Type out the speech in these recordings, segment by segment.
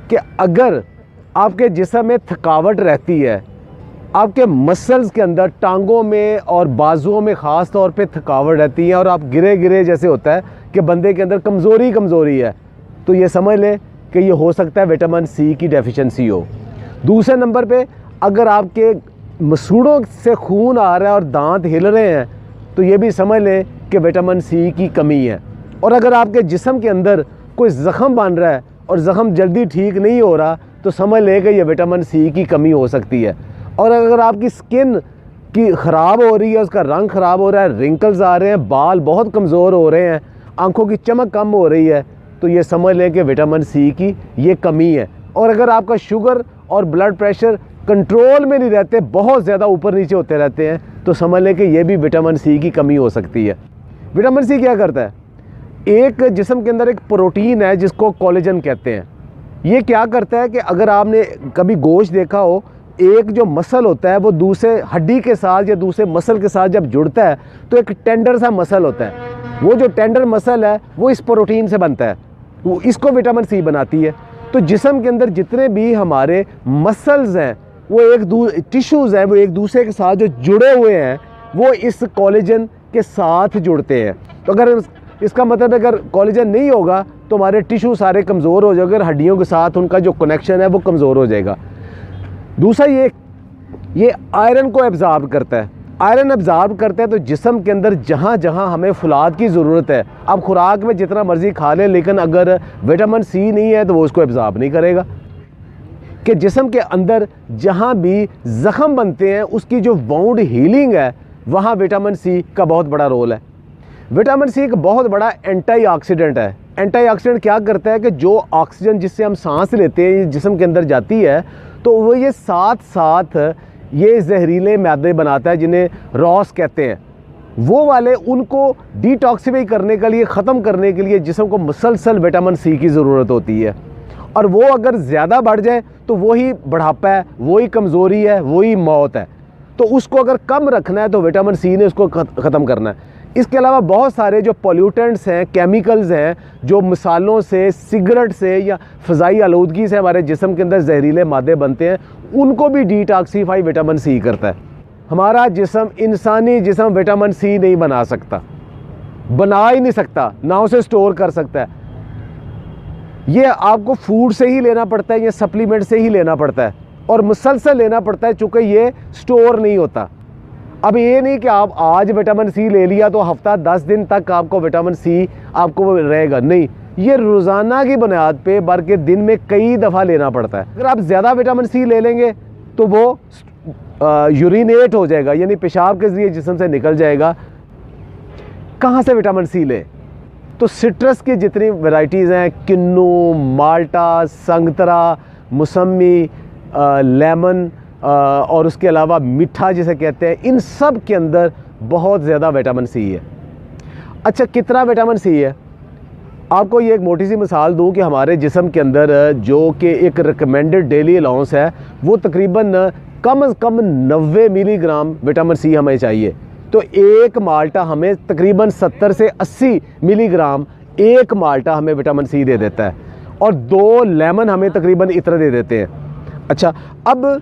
कि अगर आपके जिस्म में थकावट रहती है, आपके मसल्स के अंदर टांगों में और बाजुओं में ख़ास तौर पे थकावट रहती है और आप गिरे गिरे जैसे होता है कि बंदे के अंदर कमज़ोरी है, तो ये समझ लें कि ये हो सकता है विटामिन सी की डेफिशिएंसी हो। दूसरे नंबर पे अगर आपके मसूड़ों से खून आ रहा है और दांत हिल रहे हैं, तो ये भी समझ लें कि विटामिन सी की कमी है। और अगर आपके जिस्म के अंदर कोई ज़ख़म बन रहा है और ज़ख़म जल्दी ठीक नहीं हो रहा, तो समझ लें कि ये विटामिन सी की कमी हो सकती है। और अगर आपकी स्किन की ख़राब हो रही है, उसका रंग ख़राब हो रहा है, रिंकल्स आ रहे हैं, बाल बहुत कमज़ोर हो रहे हैं, आँखों की चमक कम हो रही है, तो ये समझ लें कि विटामिन सी की ये कमी है। और अगर आपका शुगर और ब्लड प्रेशर कंट्रोल में नहीं रहते, बहुत ज़्यादा ऊपर नीचे होते रहते हैं, तो समझ लें कि ये भी विटामिन सी की कमी हो सकती है। विटामिन सी क्या करता है? एक जिस्म के अंदर एक प्रोटीन है जिसको कोलेजन कहते हैं। ये क्या करता है कि अगर आपने कभी गोश्त देखा हो, एक जो मसल होता है वो दूसरे हड्डी के साथ या दूसरे मसल के साथ जब जुड़ता है तो एक टेंडर सा मसल होता है। वो जो टेंडर मसल है वो इस प्रोटीन से बनता है, वो इसको विटामिन सी बनाती है। तो जिस्म के अंदर जितने भी हमारे मसल्स हैं, वो टिश्यूज़ हैं, वो एक दूसरे के साथ जो जुड़े हुए हैं, वो इस कोलेजन के साथ जुड़ते हैं। तो अगर इसका मतलब अगर कोलेजन नहीं होगा तो हमारे टिश्यू सारे कमज़ोर हो जाएंगे, हड्डियों के साथ उनका जो कनेक्शन है वो कमज़ोर हो जाएगा। दूसरा ये आयरन को एब्ज़ॉर्ब करता है। आयरन एब्ज़ॉर्ब करता है तो जिस्म के अंदर जहाँ जहाँ हमें फुलाद की ज़रूरत है, आप खुराक में जितना मर्ज़ी खा लें, लेकिन अगर विटामिन सी नहीं है तो वो उसको एब्ज़ॉर्ब नहीं करेगा। कि जिस्म के अंदर जहाँ भी ज़ख़म बनते हैं उसकी जो वाउंड हीलिंग है, वहाँ विटामिन सी का बहुत बड़ा रोल है। विटामिन सी एक बहुत बड़ा एंटीऑक्सीडेंट है। एंटीऑक्सीडेंट क्या करता है कि जो ऑक्सीजन जिससे हम सांस लेते हैं, ये जिस्म के अंदर जाती है, तो वो ये साथ साथ ये जहरीले मैदे बनाता है जिन्हें रॉस कहते हैं। वो वाले उनको डिटॉक्सिफाई करने के लिए, ख़त्म करने के लिए जिस्म को मुसलसल विटामिन सी की ज़रूरत होती है। और वो अगर ज़्यादा बढ़ जाए तो वही बुढ़ापा है, वही कमज़ोरी है, वही मौत है। तो उसको अगर कम रखना है तो विटामिन सी ने उसको ख़त्म करना है। इसके अलावा बहुत सारे जो पोल्यूटेंट्स हैं, केमिकल्स हैं, जो मिसालों से, सिगरेट से या फ़ज़ाई आलूदगी से हमारे जिस्म के अंदर जहरीले मादे बनते हैं, उनको भी डिटॉक्सीफाई विटामिन सी करता है। हमारा जिस्म, इंसानी जिस्म विटामिन सी नहीं बना सकता, बना ही नहीं सकता, ना उसे स्टोर कर सकता है। ये आपको फूड से ही लेना पड़ता है या सप्लीमेंट से ही लेना पड़ता है, और मुसलसल लेना पड़ता है, चूँकि ये स्टोर नहीं होता। अब ये नहीं कि आप आज विटामिन सी ले लिया तो हफ्ता 10 दिन तक आपको विटामिन सी आपको रहेगा, नहीं, ये रोज़ाना की बुनियाद पे बल्कि दिन में कई दफ़ा लेना पड़ता है। अगर आप ज़्यादा विटामिन सी ले लेंगे तो वो यूरिनेट हो जाएगा, यानी पेशाब के ज़रिए जिस्म से निकल जाएगा। कहाँ से विटामिन सी लें? तो सिट्रस की जितनी वैरायटीज़ हैं, किन्नू, माल्टा, संगतरा, मौसमी, लेमन और उसके अलावा मीठा जिसे कहते हैं, इन सब के अंदर बहुत ज़्यादा विटामिन सी है। अच्छा, कितना विटामिन सी है? आपको ये एक मोटी सी मिसाल दूं कि हमारे जिस्म के अंदर जो कि एक रिकमेंडेड डेली अलाउंस है, वो तकरीबन कम से कम 90 मिलीग्राम विटामिन सी हमें चाहिए। तो एक माल्टा हमें तकरीबन 70 से 80 मिलीग्राम एक माल्टा हमें विटामिन सी दे देता है, और 2 लेमन हमें तकरीबन इतना दे देते हैं। अच्छा, अब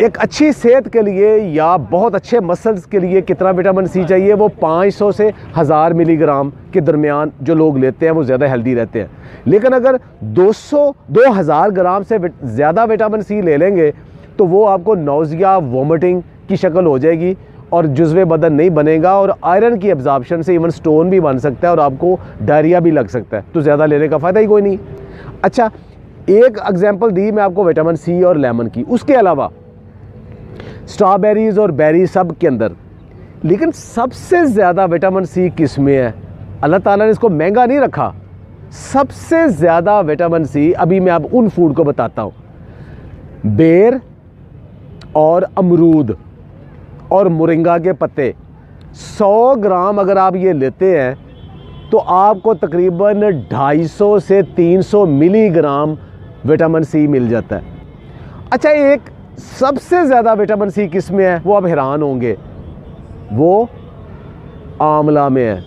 एक अच्छी सेहत के लिए या बहुत अच्छे मसल्स के लिए कितना विटामिन सी चाहिए? वो 500 से 1000 मिलीग्राम के दरमियान जो लोग लेते हैं वो ज़्यादा हेल्दी रहते हैं। लेकिन अगर 2000 ग्राम से ज़्यादा विटामिन सी ले लेंगे तो वो आपको नौजिया, वोमिटिंग की शक्ल हो जाएगी और जुज़्वे बदन नहीं बनेगा, और आयरन की एब्जॉर्प्शन से इवन स्टोन भी बन सकता है और आपको डायरिया भी लग सकता है। तो ज़्यादा लेने का फ़ायदा ही कोई नहीं। अच्छा, एक एग्जाम्पल दी मैं आपको विटामिन सी और लेमन की, उसके अलावा स्ट्रॉबेरीज़ और बेरी सब के अंदर, लेकिन सबसे ज़्यादा विटामिन सी किस में है? अल्लाह ताला ने इसको महंगा नहीं रखा। सबसे ज़्यादा विटामिन सी, अभी मैं आप उन फूड को बताता हूँ, बेर और अमरूद और मोरिंगा के पत्ते। 100 ग्राम अगर आप ये लेते हैं तो आपको तकरीबन 250 से 300 मिलीग्राम विटामिन सी मिल जाता है। अच्छा, एक सबसे ज़्यादा विटामिन सी किस में है? वो आप हैरान होंगे, वो आंवला में है।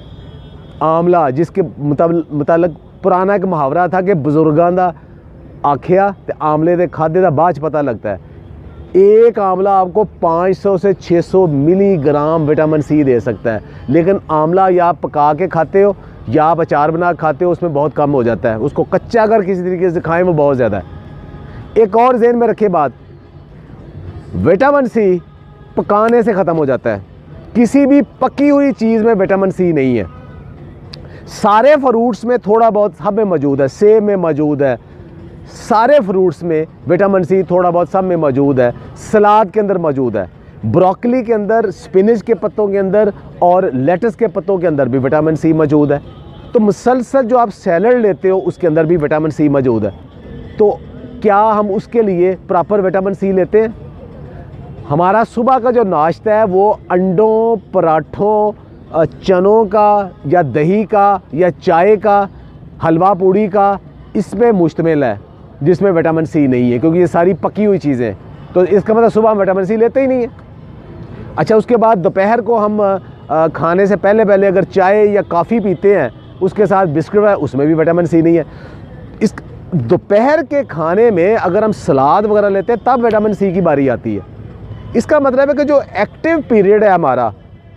आंवला, जिसके मुताबिक पुराना एक मुहावरा था कि बुजुर्गां दा आखिया तो आमले के खादे का बाद पता लगता है। एक आंवला आपको 500 से 600 मिलीग्राम विटामिन सी दे सकता है, लेकिन आंवला या आप पका के खाते हो या आप अचार बना के खाते हो, उसमें बहुत कम हो जाता है। उसको कच्चा अगर किसी तरीके से खाएं वो बहुत ज़्यादा है। एक और ज़हन में रखे बात, विटामिन सी पकाने से ख़त्म हो जाता है। किसी भी पकी हुई चीज़ में विटामिन सी नहीं है। सारे फ्रूट्स में थोड़ा बहुत सब में मौजूद है, सेब में मौजूद है, सारे फ्रूट्स में विटामिन सी थोड़ा बहुत सब में मौजूद है, सलाद के अंदर मौजूद है, ब्रोकली के अंदर, स्पिनच के पत्तों के अंदर और लेटस के पत्तों के अंदर भी विटामिन सी मौजूद है। तो मुसलसल जो आप सैलड लेते हो उसके अंदर भी विटामिन सी मौजूद है। तो क्या हम उसके लिए प्रॉपर विटामिन सी लेते हैं? हमारा सुबह का जो नाश्ता है वो अंडों, पराठों, चनों का या दही का या चाय का, हलवा पूड़ी का, इसमें मुश्तमिल है, जिसमें विटामिन सी नहीं है, क्योंकि ये सारी पकी हुई चीज़ें हैं। तो इसका मतलब सुबह हम विटामिन सी लेते ही नहीं है। अच्छा, उसके बाद दोपहर को हम खाने से पहले अगर चाय या कॉफ़ी पीते हैं, उसके साथ बिस्किट है, उसमें भी विटामिन सी नहीं है। इस दोपहर के खाने में अगर हम सलाद वगैरह लेते हैं तब विटामिन सी की बारी आती है। इसका मतलब है कि जो एक्टिव पीरियड है हमारा,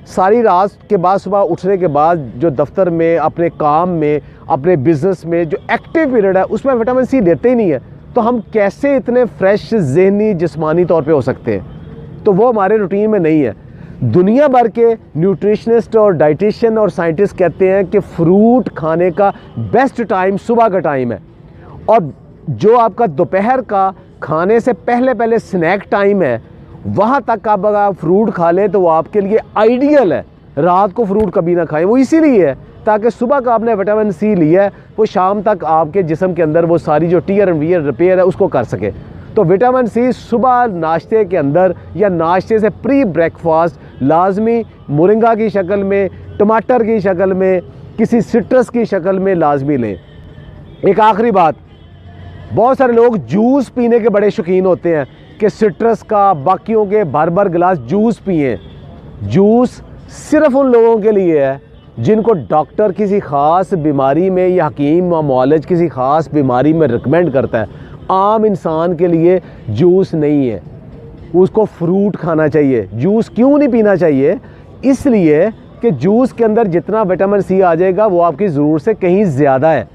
सारी रात के बाद सुबह उठने के बाद जो दफ्तर में, अपने काम में, अपने बिज़नेस में जो एक्टिव पीरियड है, उसमें विटामिन सी लेते ही नहीं है। तो हम कैसे इतने फ्रेश ज़हनी जिस्मानी तौर पे हो सकते हैं? तो वो हमारे रूटीन में नहीं है। दुनिया भर के न्यूट्रिशनिस्ट और डाइटिशियन और साइंटिस्ट कहते हैं कि फ्रूट खाने का बेस्ट टाइम सुबह का टाइम है, और जो आपका दोपहर का खाने से पहले स्नैक टाइम है, वहाँ तक आप अगर फ्रूट खा लें तो वो आपके लिए आइडियल है। रात को फ्रूट कभी ना खाएं, वो इसीलिए है ताकि सुबह का आपने विटामिन सी लिया है वो शाम तक आपके जिस्म के अंदर वो सारी जो टीयर एंड वियर रिपेयर है उसको कर सके। तो विटामिन सी सुबह नाश्ते के अंदर या नाश्ते से प्री ब्रेकफास्ट लाजमी मोरिंगा की शक्ल में, टमाटर की शक्ल में, किसी सिट्रस की शक्ल में लाजमी लें। एक आखिरी बात, बहुत सारे लोग जूस पीने के बड़े शौकीन होते हैं कि सिट्रस का, बाकियों के भर गिलास जूस पिए। जूस सिर्फ उन लोगों के लिए है जिनको डॉक्टर किसी ख़ास बीमारी में या हकीम व मुआलिज किसी ख़ास बीमारी में रिकमेंड करता है। आम इंसान के लिए जूस नहीं है, उसको फ्रूट खाना चाहिए। जूस क्यों नहीं पीना चाहिए? इसलिए कि जूस के अंदर जितना विटामिन सी आ जाएगा वो आपकी ज़रूरत से कहीं ज़्यादा है,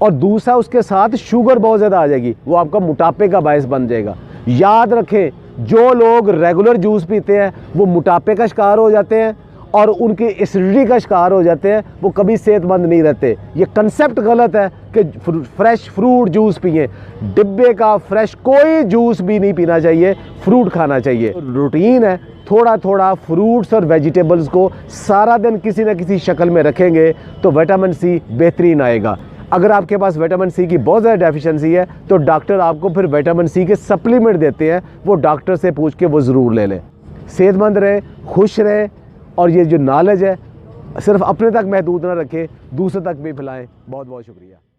और दूसरा उसके साथ शुगर बहुत ज़्यादा आ जाएगी, वो आपका मोटापे का बायस बन जाएगा। याद रखें, जो लोग रेगुलर जूस पीते हैं वो मोटापे का शिकार हो जाते हैं और उनकी एसिडिटी का शिकार हो जाते हैं, वो कभी सेहतमंद नहीं रहते। ये कंसेप्ट गलत है कि फ्रेश फ्रूट जूस पिए। डिब्बे का फ्रेश कोई जूस भी नहीं पीना चाहिए, फ्रूट खाना चाहिए। रूटीन है, थोड़ा थोड़ा फ्रूट्स और वेजिटेबल्स को सारा दिन किसी न किसी शक्ल में रखेंगे तो विटामिन सी बेहतरीन आएगा। अगर आपके पास विटामिन सी की बहुत ज़्यादा डेफिशिएंसी है तो डॉक्टर आपको फिर विटामिन सी के सप्लीमेंट देते हैं, वो डॉक्टर से पूछ के वो ज़रूर ले लें। सेहतमंद रहें, खुश रहें, और ये जो नॉलेज है सिर्फ अपने तक महदूद ना रखें, दूसरे तक भी फैलाएं। बहुत बहुत शुक्रिया।